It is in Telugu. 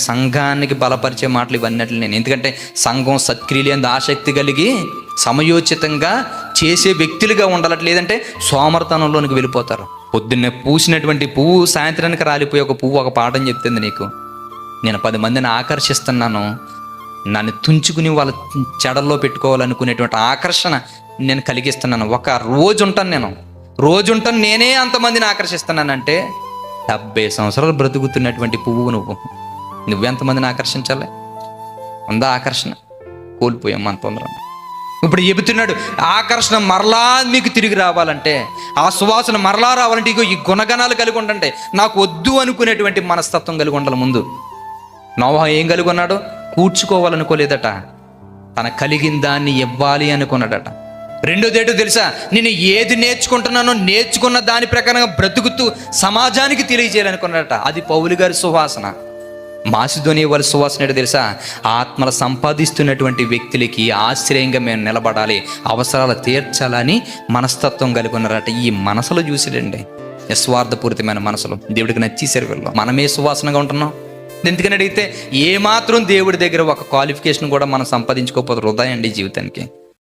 సంఘానికి బలపరిచే మాటలు ఇవన్నట్లు నేను, ఎందుకంటే సంఘం సత్క్రియలు ఎందు ఆసక్తి కలిగి సమయోచితంగా చేసే వ్యక్తులుగా ఉండాలట. లేదంటే సోమరతనంలోనికి వెళ్ళిపోతారు. పొద్దున్నే పూసినటువంటి పువ్వు సాయంత్రానికి రాలిపోయి ఒక పువ్వు ఒక పాఠం చెప్తుంది నీకు. నేను 10 మందిని ఆకర్షిస్తున్నాను, నన్ను తుంచుకుని వాళ్ళ చెడల్లో పెట్టుకోవాలనుకునేటువంటి ఆకర్షణ నేను కలిగిస్తున్నాను. ఒక రోజు ఉంటాను నేనే అంతమందిని ఆకర్షిస్తున్నానంటే 70 సంవత్సరాలు బ్రతుకుతున్నటువంటి పువ్వు నువ్వెంతమందిని ఆకర్షించాలి? ఉందా ఆకర్షణ? కోల్పోయాం మన తొందరగా. ఇప్పుడు చెబుతున్నాడు, ఆకర్షణ మరలా మీకు తిరిగి రావాలంటే, ఆ సువాసన మరలా రావాలంటే ఇగో ఈ గుణగణాలు కలిగి ఉండండి. నాకు వద్దు అనుకునేటువంటి మనస్తత్వం కలిగి ఉండాలి. ముందు నోవహు ఏం కలిగి ఉన్నాడు? కూర్చుకోవాలనుకోలేదట, తన కలిగిన దాన్ని ఇవ్వాలి అనుకున్నాడట. రెండోది ఏంటో తెలుసా? నేను ఏది నేర్చుకుంటున్నానో నేర్చుకున్న దాని ప్రకారంగా బ్రతుకుతూ సమాజానికి తెలియజేయాలనుకున్నాడట. అది పౌలు గారి సువాసన. మాసిదోనియ వారి సువాసన ఏంటో తెలుసా? ఆత్మలు సంపాదిస్తున్నటువంటి వ్యక్తులకి ఆశ్రయంగా మేము నిలబడాలి, అవసరాలు తీర్చాలని మనస్తత్వం కలిగి ఉన్నారట. ఈ మనసులో చూసిడండి, నిస్వార్థపూరితమైన మనసులో దేవుడికి నచ్చేసారు వీళ్ళు. మనమే సువాసనగా ఉంటున్నాం. ఎందుకని అడిగితే, ఏమాత్రం దేవుడి దగ్గర ఒక క్వాలిఫికేషన్ కూడా మనం సంపాదించుకోకపోతే వృధా అండి జీవితానికి.